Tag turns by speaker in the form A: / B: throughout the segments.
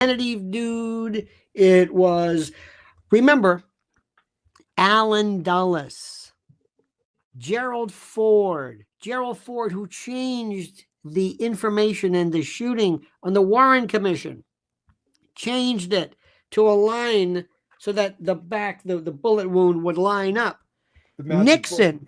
A: Kennedy dude. It was, remember, Alan Dulles, Gerald Ford, who changed the information in the shooting on the Warren Commission, changed it to align so that the bullet wound would line up. Nixon,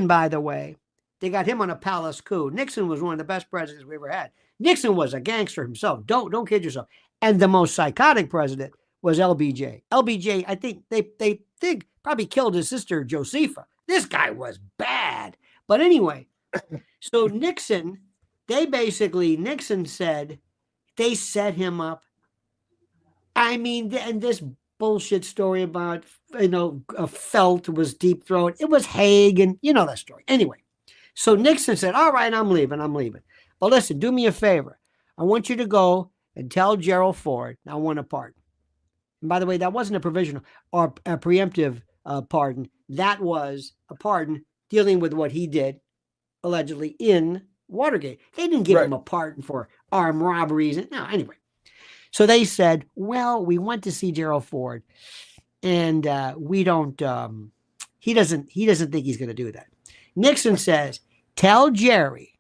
A: by the way, they got him on a palace coup. Nixon was one of the best presidents we ever had. Nixon was a gangster himself. Don't kid yourself. And the most psychotic president was LBJ. LBJ, I think they think probably killed his sister Josepha. This guy was bad. But anyway, so Nixon said they set him up. I mean, and this bullshit story about, Felt was deep throat. It was Haig, and you know that story. Anyway, so Nixon said, all right, I'm leaving. But listen, do me a favor. I want you to go and tell Gerald Ford I want a pardon. And by the way, that wasn't a provisional or a preemptive pardon. That was a pardon dealing with what he did, allegedly, in Watergate. They didn't give him a pardon for armed robberies. No, anyway. So they said, well, we went to see Gerald Ford, and we don't, he doesn't think he's going to do that. Nixon says, tell Jerry,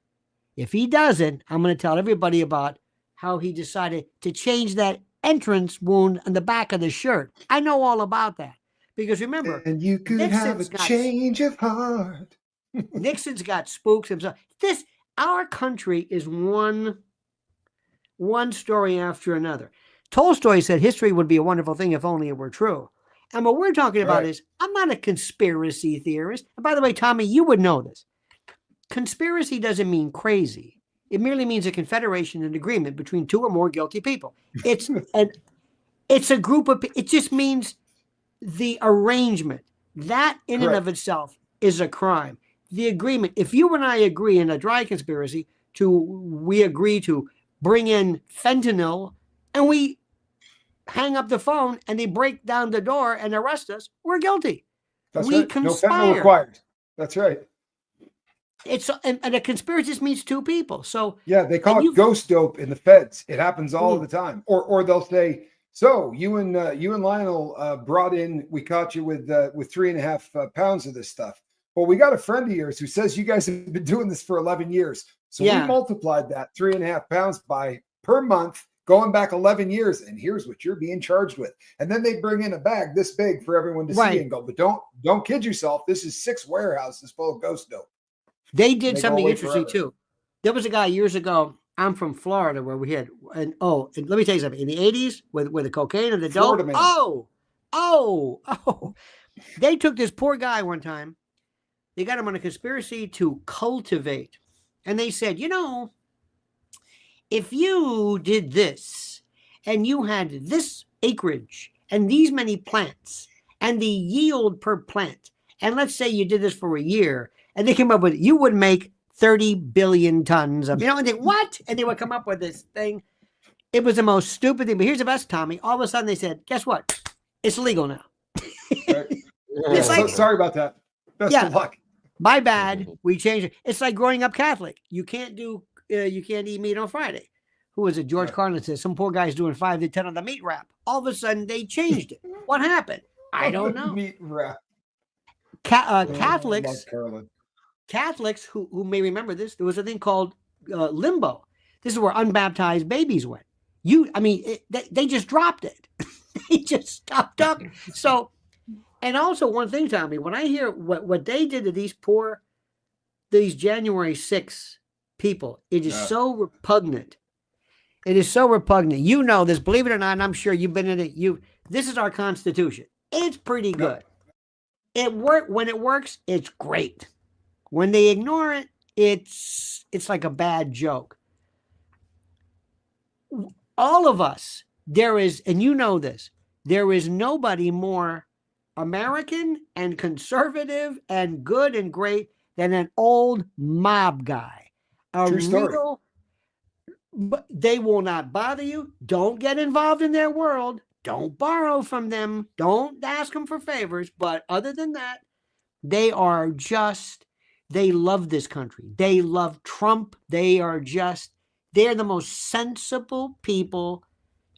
A: if he doesn't, I'm going to tell everybody about how he decided to change that entrance wound on the back of the shirt. I know all about that. Because remember,
B: and you could have a change of heart.
A: Nixon's got spooks himself. Our country is one story after another. Tolstoy said history would be a wonderful thing if only it were true. And what we're talking about is, I'm not a conspiracy theorist. And by the way, Tommy, you would know this. Conspiracy doesn't mean crazy. It merely means a confederation and agreement between two or more guilty people. It's a group of, it just means the arrangement. That in and of itself is a crime. The agreement, if you and I agree in a dry conspiracy we agree to bring in fentanyl, and we hang up the phone and they break down the door and arrest us, we're guilty. We conspire.
B: No fentanyl required. That's right.
A: And a conspiracy just means two people. So
B: yeah, they call it ghost dope in the feds. It happens all the time. Or they'll say, so you and Lionel brought in, we caught you with 3.5 pounds of this stuff. Well, we got a friend of yours who says you guys have been doing this for 11 years. So we multiplied that 3.5 pounds by per month, going back 11 years. And here's what you're being charged with. And then they bring in a bag this big for everyone to see and go, but don't kid yourself. This is 6 warehouses full of ghost dope.
A: They did something interesting too. There was a guy years ago. I'm from Florida where we had, and let me tell you something. In the 80s with the cocaine and the dope. They took this poor guy one time. They got him on a conspiracy to cultivate. And they said, if you did this and you had this acreage and these many plants and the yield per plant, and let's say you did this for a year, and they came up with, you would make 30 billion tons of, and they, what? And they would come up with this thing. It was the most stupid thing. But here's the best, Tommy. All of a sudden they said, guess what? It's legal now.
B: It's like, sorry about that. Best of luck.
A: My bad. We changed it. It's like growing up Catholic. You can't eat meat on Friday. Who was it? George Carlin says some poor guy's doing 5 to 10 on the meat wrap. All of a sudden they changed it. What happened? I don't know.
B: Meat wrap.
A: Catholics who may remember this, there was a thing called limbo. This is where unbaptized babies went. They just dropped it. They just stopped up. So, and also one thing, Tommy, when I hear what they did to these January 6 people, it is so repugnant. It is so repugnant. You know this, believe it or not, and I'm sure you've been in it. This is our Constitution. It's pretty good. When it works, it's great. When they ignore it, it's like a bad joke. All of us, and you know this, there is nobody more American and conservative and good and great than an old mob guy.
B: True story.
A: But they will not bother you. Don't get involved in their world. Don't borrow from them. Don't ask them for favors. But other than that, they love this country. They love Trump. They're the most sensible people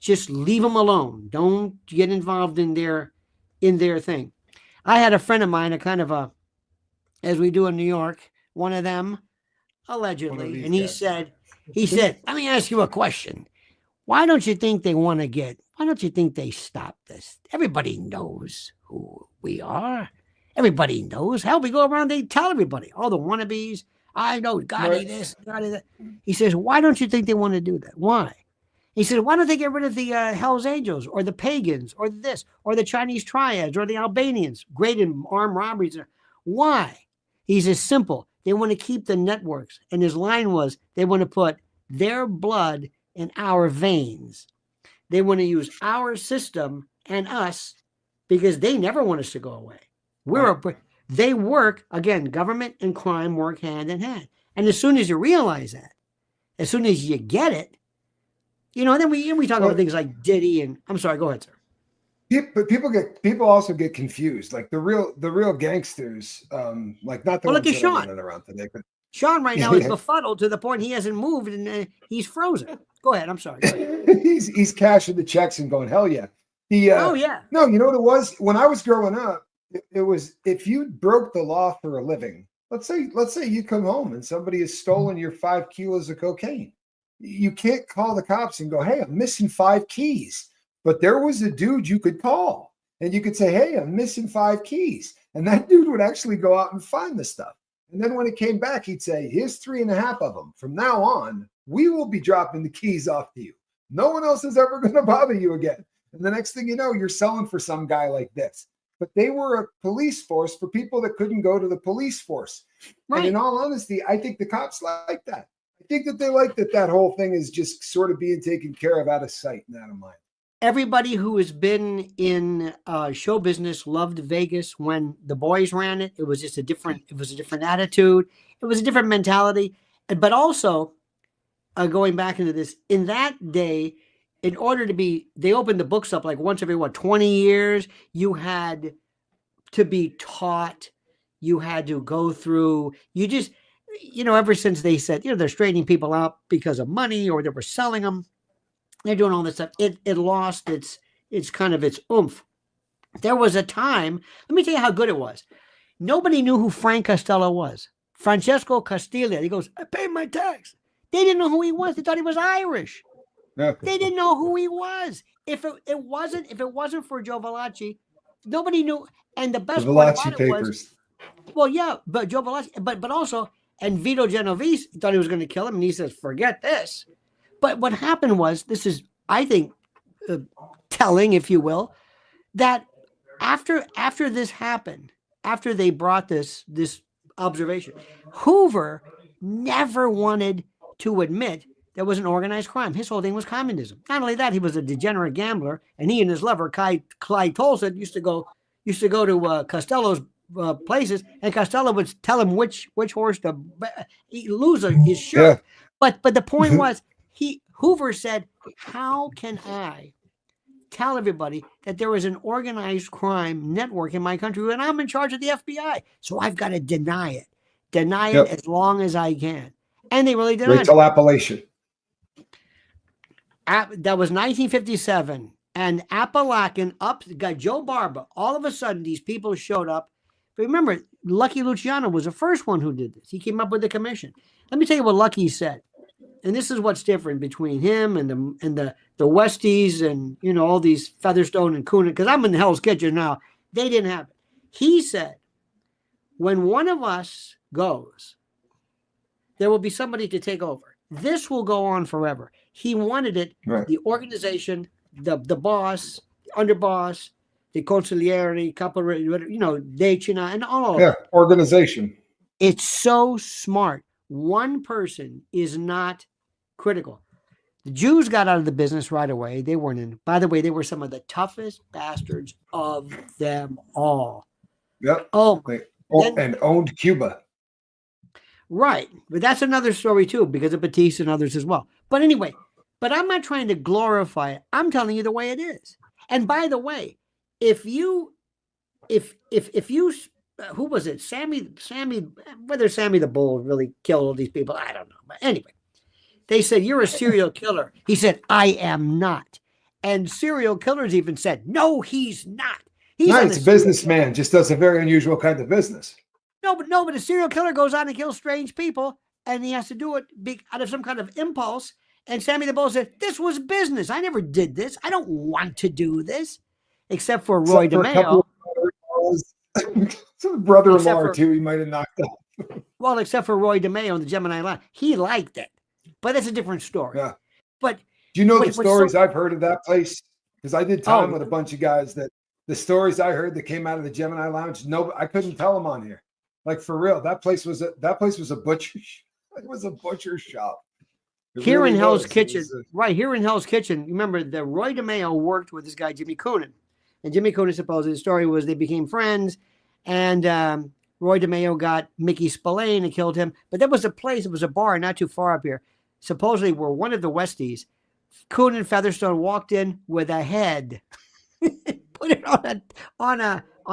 A: Just leave them alone. Don't get involved in their thing. I had a friend of mine, a kind of a, as we do in New York, one of them
B: One of
A: allegedly,
B: these
A: and he
B: guys.
A: said, let me ask you a question. Why don't you think they want to get? Why don't you think they stop this? Everybody knows who we are. Everybody knows. Hell, we go around, they tell everybody, all the wannabes. I know Gotti
B: Right.
A: this, Gotti that. He says, why don't you think they want to do that? Why? He said, why don't they get rid of the Hells Angels or the pagans or this or the Chinese triads or the Albanians, great in armed robberies? Why? He says, simple. They want to keep the networks. And his line was, they want to put their blood in our veins. They want to use our system and us because they never want us to go away. They work, again, government and crime work hand in hand. And as soon as you realize that, as soon as you get it, then we talk about things like Diddy and I'm sorry, go ahead, sir.
B: People also get confused. Like the real gangsters, like not the ones that are running around today, but
A: Shaun right now is befuddled to the point he hasn't moved and he's frozen. Go ahead. I'm sorry. Go ahead.
B: he's cashing the checks and going, hell yeah.
A: Oh yeah.
B: No, you know what it was when I was growing up. It was if you broke the law for a living. Let's say you come home and somebody has stolen your 5 kilos of cocaine. You can't call the cops and go, hey, I'm missing 5 keys. But there was a dude you could call and you could say, hey, I'm missing 5 keys. And that dude would actually go out and find the stuff. And then when it came back, he'd say, here's 3.5 of them. From now on, we will be dropping the keys off to you. No one else is ever going to bother you again. And the next thing you know, you're selling for some guy like this. But they were a police force for people that couldn't go to the police force. Right. And in all honesty, I think the cops like that. I think that they like that whole thing is just sort of being taken care of out of sight and out of mind.
A: Everybody who has been in show business loved Vegas when the boys ran it. It was just a different attitude. It was a different mentality. But also, going back into this, in that day, in order to be, they opened the books up like once every 20 years. You had to be taught. You had to go through. You just, ever since they said, they're straightening people out because of money or they were selling them. They're doing all this stuff. It lost its kind of its oomph. There was a time, let me tell you how good it was. Nobody knew who Frank Costello was. Francesco Castilla. He goes, I paid my tax. They didn't know who he was. They thought he was Irish. Okay. They didn't know who he was. If it wasn't for Joe Valachi, nobody knew. And the best part about it was, well, yeah, but Joe Valachi, but also, and Vito Genovese thought he was going to kill him, and he says, forget this. But what happened was, this is, I think, telling, if you will, that after this happened, after they brought this observation, Hoover never wanted to admit there was an organized crime. His whole thing was communism. Not only that, he was a degenerate gambler, and he and his lover, Clyde Tolson, used to go to Costello's places, and Costello would tell him which horse to lose his shirt. Yeah. But the point was, Hoover said, how can I tell everybody that there is an organized crime network in my country when I'm in charge of the FBI? So I've got to deny it as long as I can. And they really denied it.
B: Rachel Appalachian.
A: That was 1957. And Appalachian got Joe Barba. All of a sudden, these people showed up. But remember, Lucky Luciano was the first one who did this. He came up with the commission. Let me tell you what Lucky said. And this is what's different between him and the Westies and, all these Featherstone and Coonan, because I'm in Hell's Kitchen now. They didn't have it. He said, when one of us goes, there will be somebody to take over. This will go on forever. He wanted it, right. The organization, the boss, the underboss, the consigliere, decina, and all of it.
B: Organization.
A: It's so smart. One person is not critical. The Jews got out of the business right away. They weren't in. By the way, they were some of the toughest bastards of them all.
B: Yep. And owned Cuba.
A: Right. But that's another story too, because of Batista and others as well. But anyway, I'm not trying to glorify it. I'm telling you the way it is. And by the way, if you who was it? Sammy, whether Sammy the Bull really killed all these people, I don't know. But anyway, they said, you're a serial killer. He said, I am not. And serial killers even said, no, he's not. He's
B: No,
A: on
B: he's
A: a
B: a
A: serial killer.
B: businessman, just does a very unusual kind of business.
A: No, but a serial killer goes on and kills strange people, and he has to do it out of some kind of impulse. And Sammy the Bull said, this was business. I never did this. I don't want to do this. Except for Roy
B: Except for a couple
A: DeMeo.
B: of some brother-in-law
A: Except
B: or
A: for,
B: two he might have knocked out.
A: well, except for Roy DeMeo and the Gemini Line. He liked it. But it's a different story.
B: Yeah.
A: But
B: Do you know the
A: what's
B: stories I've heard of that place? Because I did time
A: Oh.
B: with a bunch of guys that the stories I heard that came out of the Gemini Lounge, no, I couldn't tell them on here. Like for real, that place was a butcher. It was a butcher shop. It
A: here
B: really
A: in Hell's
B: was. It
A: Kitchen,
B: was
A: right here in Hell's Kitchen, remember that Roy DeMeo worked with this guy, Jimmy Coonan. And Jimmy Coonan, supposedly, the story was they became friends. And Roy DeMeo got Mickey Spillane and killed him. But there was a place, it was a bar not too far up here, supposedly where one of the Westies, Coonan Featherstone, walked in with a head, put it on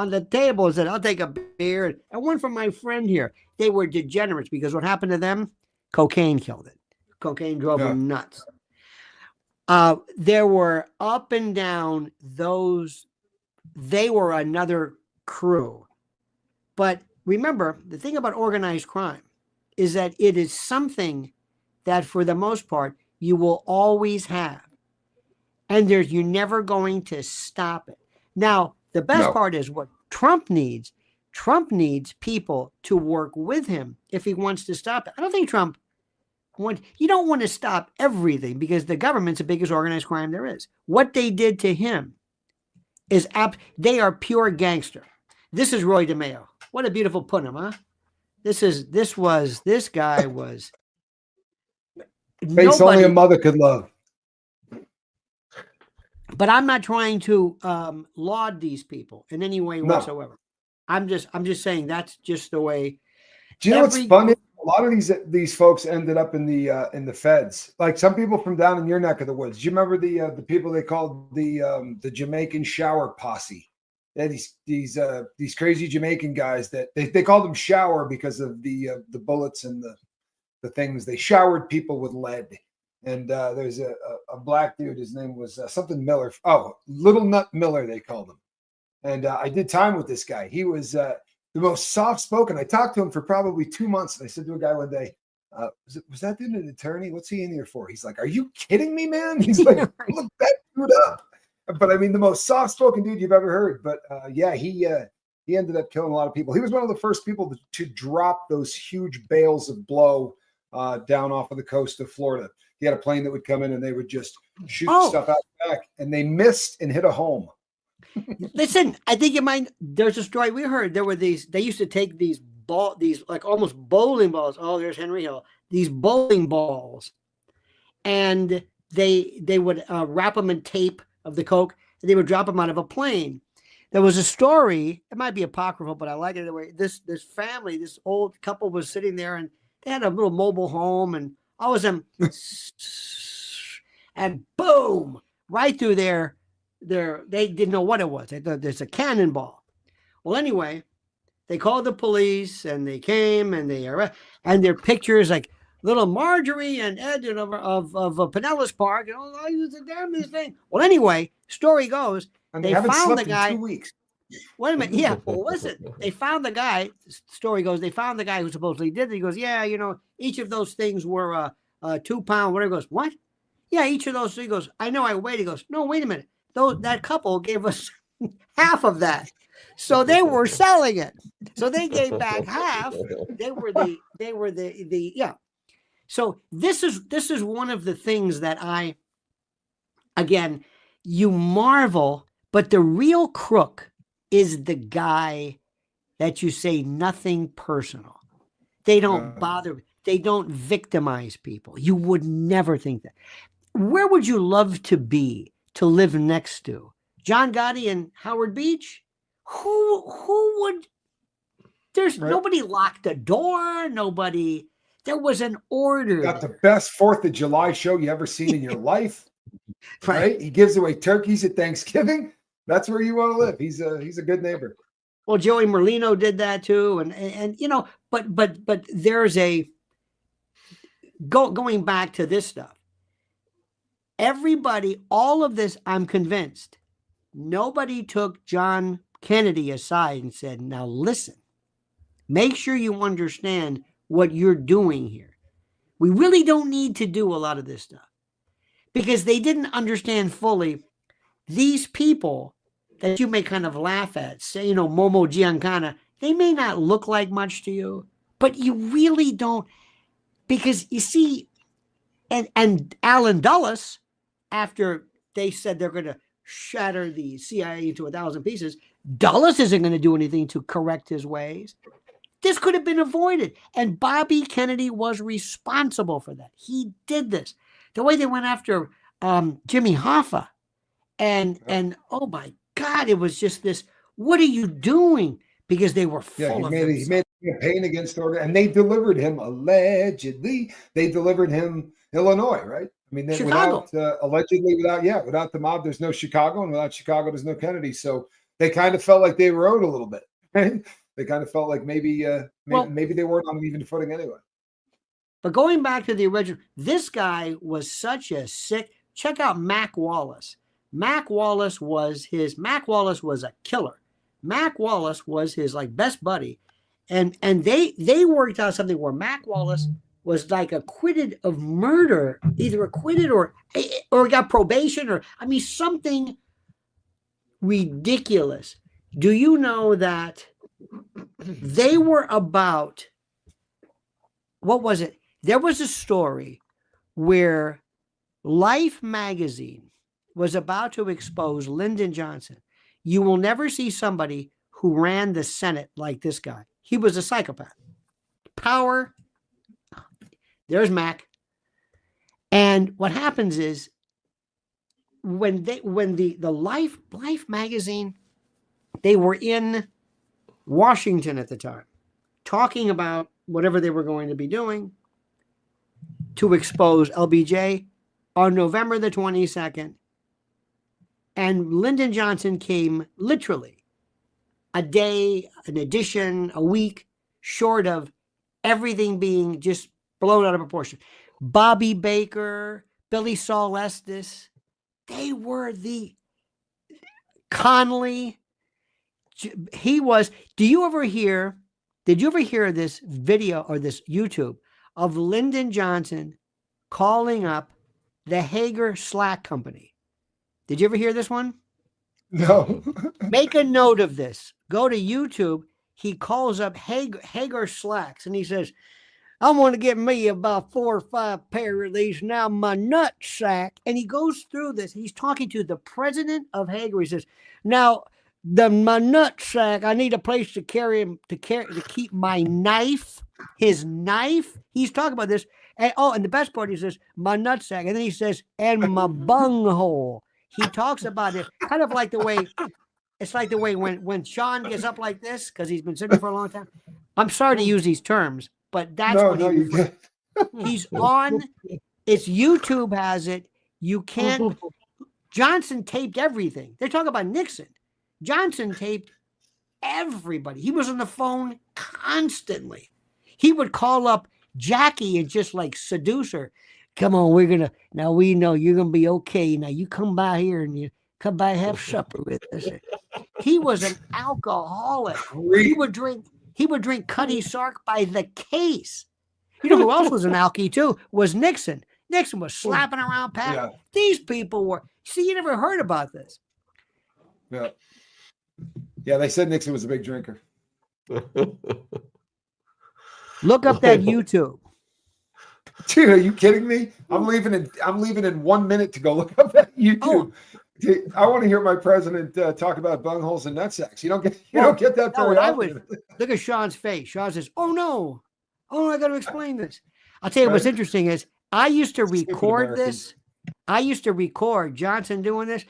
A: the table and said, I'll take a beer. And one from my friend here. They were degenerates because what happened to them? Cocaine killed it. Cocaine drove them nuts. There were up and down those. They were another crew. But remember, the thing about organized crime is that it is something that for the most part, you will always have. And you're never going to stop it. Now, the best part is what Trump needs. Trump needs people to work with him if he wants to stop it. I don't think Trump you don't want to stop everything because the government's the biggest organized crime there is. What they did to him is they are pure gangster. This is Roy DeMeo. What a beautiful punim, huh? This guy was
B: face only a mother could love.
A: But I'm not trying to laud these people in any way whatsoever. I'm just saying that's just the way.
B: Do you know what's funny? A lot of these folks ended up in the feds. Like some people from down in your neck of the woods. Do you remember the people they called the Jamaican shower posse? They had these crazy Jamaican guys that they called them shower because of the bullets and the things. They showered people with lead. And there's a black dude. His name was something Miller. Oh, Little Nut Miller, they called him. And I did time with this guy. He was the most soft-spoken. I talked to him for probably 2 months. And I said to a guy one day, was that dude an attorney? What's he in here for? He's like, are you kidding me, man? He's like, look that dude up. But I mean, the most soft-spoken dude you've ever heard. But yeah, he ended up killing a lot of people. He was one of the first people to drop those huge bales of blow down off of the coast of Florida. He had a plane that would come in and they would just shoot stuff out the back, and they missed and hit a home.
A: Listen, I think you might. There's a story we heard. There were these. They used to take these like almost bowling balls. Oh, there's Henry Hill. These bowling balls, and they would wrap them in tape of the coke, and they would drop them out of a plane. There was a story. It might be apocryphal, but I like it anyway. This family, this old couple, was sitting there, and they had a little mobile home, and all of them, and boom, right through there. They didn't know what it was. They thought there's a cannonball. Well, anyway, they called the police and they came and and their pictures like little Marjorie and Ed of Pinellas Park. I used to damn this thing. Well, anyway, story goes,
B: and
A: they found the guy.
B: In 2 weeks.
A: Wait a minute. Yeah. Well, listen, they found the guy. Story goes, they found the guy who supposedly did it. He goes, yeah, each of those things were 2 pound. Whatever. He goes, what? Yeah, each of those. He goes, I know. I weighed. He goes, no, wait a minute. That couple gave us half of that, so they were selling it. So they gave back half. They were the yeah. So this is one of the things that you marvel, but the real crook is the guy that you say nothing personal. They don't bother. They don't victimize people. You would never think that. Where would you love to be? To live next to John Gotti and Howard Beach? Who would? There's nobody locked the door. Nobody. There was an order.
B: Got the best 4th of July show you ever seen in your life. Right? He gives away turkeys at Thanksgiving. That's where you want to live. He's a good neighbor.
A: Well, Joey Merlino did that too, and but there's a going back to this stuff. Everybody, all of this, I'm convinced, nobody took John Kennedy aside and said, now listen, make sure you understand what you're doing here. We really don't need to do a lot of this stuff because they didn't understand fully these people that you may kind of laugh at, say, you know, Momo Giancana, they may not look like much to you, but you really don't, because you see, and Alan Dulles, after they said they're going to shatter the CIA into 1,000 pieces, Dulles isn't going to do anything to correct his ways. This could have been avoided. And Bobby Kennedy was responsible for that. He did this. The way they went after Jimmy Hoffa. And oh my God, it was just this, what are you doing? Because they were full of
B: he made a campaign against order, and they delivered him, allegedly, they delivered him Illinois, right? I mean, without without the mob, there's no Chicago, and without Chicago, there's no Kennedy. So they kind of felt like they were owed a little bit. Right? They kind of felt like maybe they weren't on even footing anyway.
A: But going back to the original, this guy was such a sick. Check out Mac Wallace. Mac Wallace was a killer. Mac Wallace was his like best buddy, and they worked out something where Mac Wallace was like acquitted of murder, either acquitted or got probation, or I mean something ridiculous. Do you know that they were about, what was it? There was a story where Life magazine was about to expose Lyndon Johnson. You will never see somebody who ran the Senate like this guy. He was a psychopath. Power. There's Mac. And what happens is when the Life magazine, they were in Washington at the time, talking about whatever they were going to be doing to expose LBJ on November the 22nd. And Lyndon Johnson came literally a day, an edition, a week short of everything being just blown out of proportion. Bobby Baker, Billy Saul Estes, they were the Connolly. He was. Did you ever hear this video or this YouTube of Lyndon Johnson calling up the Hager Slack Company? Did you ever hear this one?
B: No.
A: Make a note of this. Go to YouTube. He calls up Hager Slacks and he says, I want to get me about 4 or 5 pair of these. Now my nut sack. And he goes through this. He's talking to the president of Hager. He says, now my nut sack, I need a place to to keep my knife, his knife. He's talking about this. And the best part, he says, my nut sack. And then he says, and my bunghole. He talks about it kind of like the way, it's like the way when Shaun gets up like this, because he's been sitting for a long time. I'm sorry to use these terms, but that's he's on. It's YouTube has it. You can't. Johnson taped everything. They're talking about Nixon. Johnson taped everybody. He was on the phone constantly. He would call up Jackie and just like seduce her. Come on, now we know you're going to be okay. Now you come by here and you come by and have supper with us. He was an alcoholic. He would drink Cutty Sark by the case. You know who else was an alkie too? Was Nixon. Nixon was slapping around Pat. Yeah. These people were, see, you never heard about this.
B: Yeah. Yeah, they said Nixon was a big drinker.
A: Look up that YouTube.
B: Dude, are you kidding me? I'm leaving in 1 minute to go look up that YouTube. Oh. I want to hear my president talk about bungholes and nutsacks. You don't get that very often.
A: Look at Shaun's face. Shaun says, "Oh no, I got to explain this." I'll tell you what's interesting is I used to record this. I used to record Johnson doing this.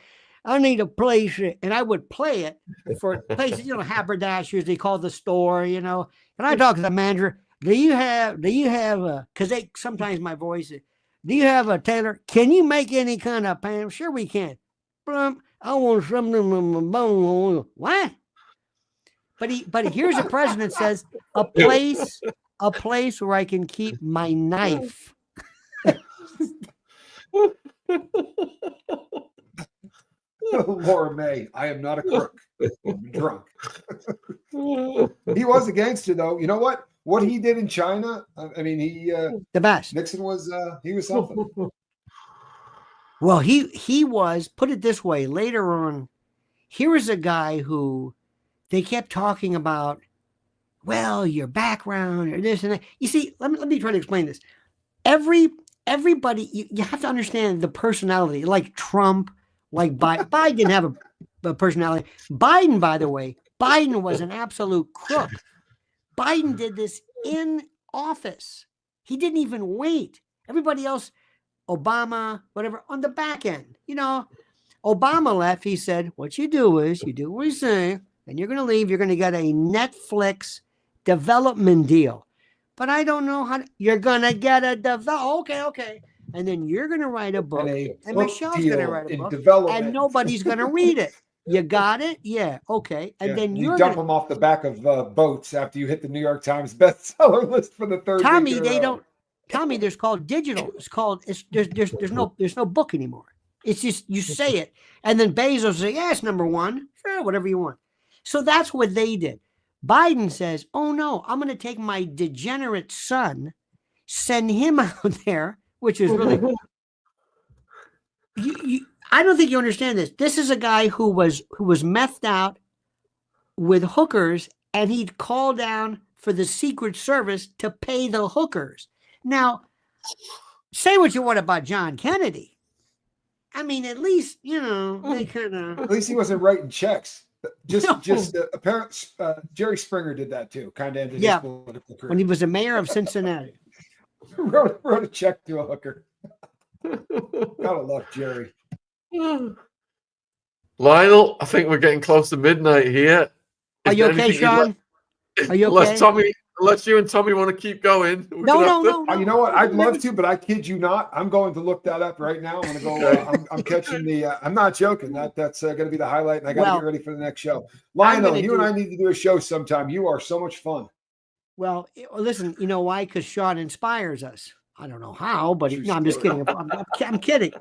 A: I need a place, and I would play it for places, haberdashers. They call the store, and I talk to the manager. Do you have because sometimes my voice is, do you have a tailor? Can you make any kind of pants? Sure we can. I want something in my bone. What? But here's a president says a place where I can keep my knife.
B: Laura May, I am not a crook. I'm drunk. He was a gangster, though. You know what? What he did in China, I mean,
A: The best.
B: Nixon was he was something.
A: Well, he was, put it this way, later on, here was a guy who they kept talking about, well, your background or this and that. You see, let me try to explain this. Everybody, you have to understand the personality, like Trump, like Biden. Biden didn't have a personality. Biden, by the way, Biden was an absolute crook. Biden did this in office. He didn't even wait. Everybody else, Obama, whatever, on the back end. You know, Obama left. He said, what you do is you do what we say, and you're going to leave. You're going to get a Netflix development deal. But I don't know how you're going to get a okay. And then you're going to write a book, and Michelle's going to write a book, and nobody's going to read it. You got it? Yeah. Okay. And then
B: you dump them off the back of boats after you hit the New York Times bestseller list for the third.
A: Tommy, they don't. Tommy, there's called digital. It's called. There's no book anymore. It's just you say it, and then Bezos say, "Yeah, it's number one. Sure, whatever you want." So that's what they did. Biden says, "Oh no, I'm going to take my degenerate son, send him out there," which is really. I don't think you understand this. This is a guy who was methed out with hookers, and he'd call down for the Secret Service to pay the hookers. Now, say what you want about John Kennedy. I mean, at least, you know, they kind of.
B: At least he wasn't writing checks. Apparently, Jerry Springer did that too. Kind of ended his political career.
A: When he was the mayor of Cincinnati.
B: wrote a check to a hooker. Gotta love Jerry.
C: Lionel, I think we're getting close to midnight here.
A: Are you okay, Shaun? Are you okay?
C: Unless you and Tommy want to keep going.
A: No.
B: You know what? I'd love to, but I kid you not. I'm going to look that up right now. I'm going to go. I'm catching the. I'm not joking. That's going to be the highlight, and I got to get ready for the next show. Lionel, you and I need to do a show sometime. You are so much fun.
A: Well, listen. You know why? Because Shaun inspires us. I don't know how, but no, I'm just kidding. I'm kidding.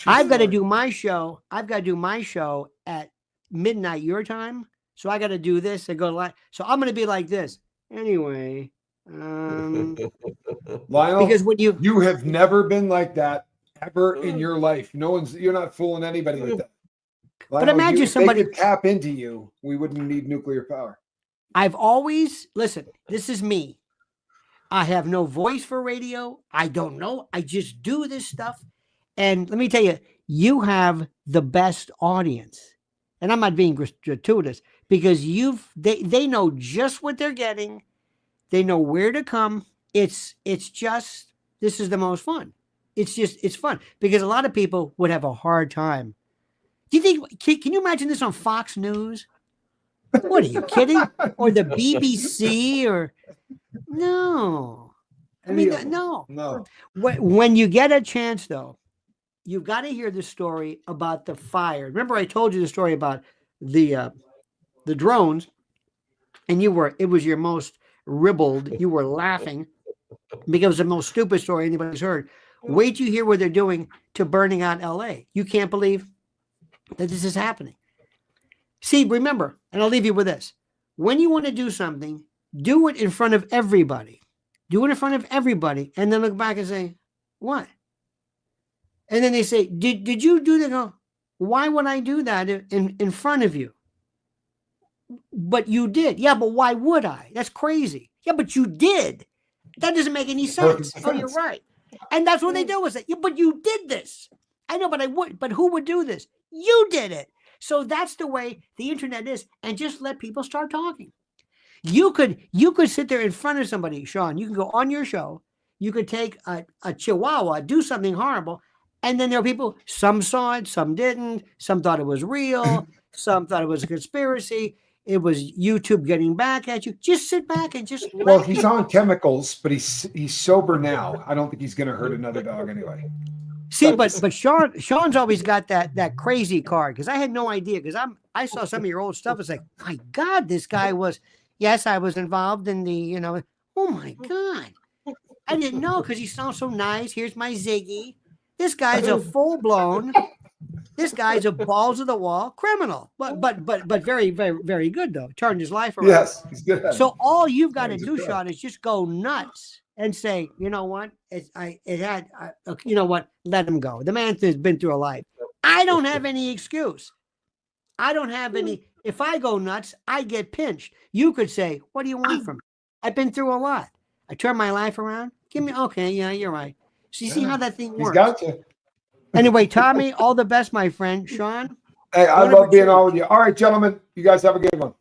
A: I've got to do my show. I've got to do my show at midnight your time. So I got to do this and go live. So I'm going to be like this. Anyway,
B: Lionel,
A: because when
B: you have never been like that ever in your life. You're not fooling anybody like that. Lionel,
A: but imagine somebody
B: could tap into you. We wouldn't need nuclear power.
A: I've always listen. This is me. I have no voice for radio. I don't know. I just do this stuff. And let me tell you, you have the best audience. And I'm not being gratuitous because they know just what they're getting. They know where to come. It's just, this is the most fun. It's fun because a lot of people would have a hard time. Do you think, can you imagine this on Fox News? What are you kidding? Or the BBC or no. I mean, no. When you get a chance though, you've got to hear the story about the fire. Remember, I told you the story about the drones, and it was your most ribald. You were laughing because it was the most stupid story anybody's heard. Wait till you hear what they're doing to burning out LA. You can't believe that this is happening. See, remember, and I'll leave you with this. When you want to do something, do it in front of everybody. Do it in front of everybody, and then look back and say, what? And then they say, did you do that? Go, why would I do that in front of you? But you did. Yeah, but why would I? That's crazy. Yeah, but you did. That doesn't make any sense. Oh, you're right. And that's what they do is say, yeah, but you did this. I know, but I would. But who would do this? You did it. So that's the way the internet is. And just let people start talking. You could sit there in front of somebody, Shaun. You can go on your show. You could take a chihuahua, do something horrible. And then there are people, some saw it, some didn't. Some thought it was real. Some thought it was a conspiracy. It was YouTube getting back at you. Just sit back and just.
B: Well, he's on chemicals, but he's sober now. I don't think he's going to hurt another dog anyway.
A: See, but Shaun's always got that crazy card because I had no idea because I saw some of your old stuff. It's like, my God, this guy was. Yes, I was involved in the. Oh my God, I didn't know because he sounds so nice. Here's my Ziggy. This guy's a full-blown. This guy's a balls of the wall criminal, but very, very, very good though. Turned his life around.
B: Yes, he's good. At
A: So
B: it.
A: all you've got to
B: He's a
A: do,
B: pro.
A: Shaun, is just go nuts and say, you know what? You know what? Let him go. The man has been through a life. I don't have any excuse. I don't have any. If I go nuts, I get pinched. You could say, what do you want from me? I've been through a lot. I turned my life around. Give me, okay, yeah, you're right. So you see how that thing works.
B: He's got you.
A: Anyway, Tommy, all the best, my friend. Shaun?
B: Hey, I love being on with you. All right, gentlemen, you guys have a good one.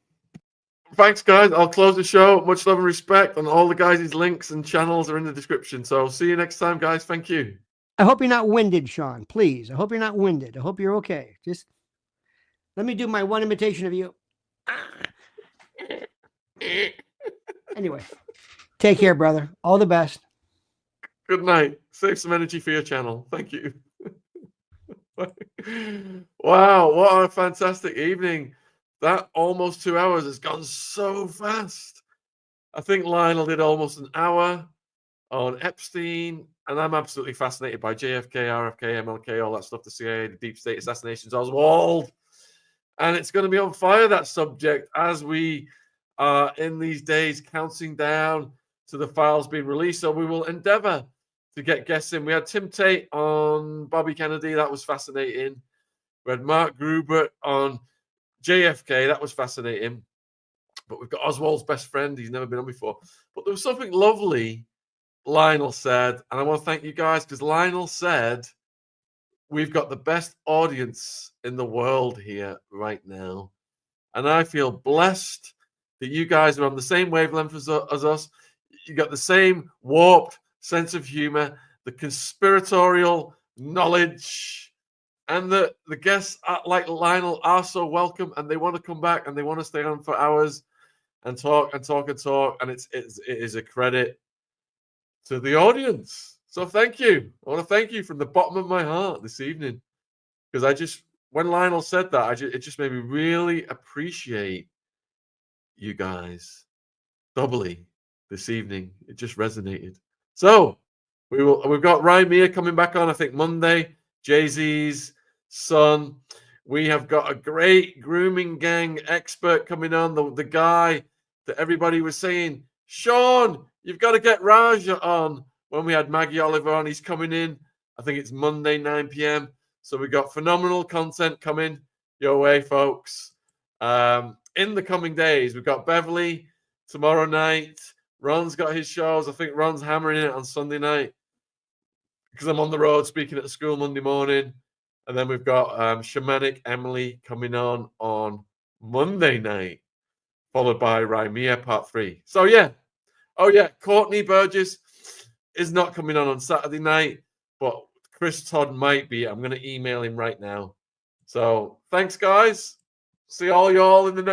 C: Thanks, guys. I'll close the show. Much love and respect. And all the guys' links and channels are in the description. So see you next time, guys. Thank you.
A: I hope you're not winded, Shaun. Please. I hope you're not winded. I hope you're okay. Just let me do my one imitation of you. Anyway, take care, brother. All the best.
C: Good night. Save some energy for your channel. Thank you. Wow, what a fantastic evening. That almost 2 hours has gone so fast. I think Lionel did almost an hour on Epstein, and I'm absolutely fascinated by JFK, RFK, MLK, all that stuff, the CIA, the deep state assassinations, Oswald. And it's going to be on fire, that subject, as we are in these days counting down to the files being released. So we will endeavor to get guests in. We had Tim Tate on Bobby Kennedy. That was fascinating. We had Mark Gruber on JFK. That was fascinating. But we've got Oswald's best friend. He's never been on before. But there was something lovely Lionel said. And I want to thank you guys, because Lionel said, we've got the best audience in the world here right now. And I feel blessed that you guys are on the same wavelength as us. You got the same warped sense of humor, the conspiratorial knowledge, and the guests like Lionel are so welcome, and they want to come back and they want to stay on for hours and talk and talk and talk. And it is a credit to the audience. So thank you. I want to thank you from the bottom of my heart this evening, because when Lionel said that, it just made me really appreciate you guys doubly this evening. It just resonated. So we've got Rymia coming back on, I think, Monday. Jay-Z's son. We have got a great grooming gang expert coming on. The guy that everybody was saying, Shaun, you've got to get Raja on. When we had Maggie Oliver on, he's coming in. I think it's Monday, 9 p.m. So we've got phenomenal content coming your way, folks. In the coming days, we've got Beverly tomorrow night. Ron's got his shows. I think Ron's hammering it on Sunday night, because I'm on the road speaking at the school Monday morning. And then we've got Shamanic Emily coming on Monday night, followed by Rymia Part 3. So, yeah. Oh, yeah. Courtney Burgess is not coming on Saturday night, but Chris Todd might be. I'm going to email him right now. So, thanks, guys. See all y'all in the next.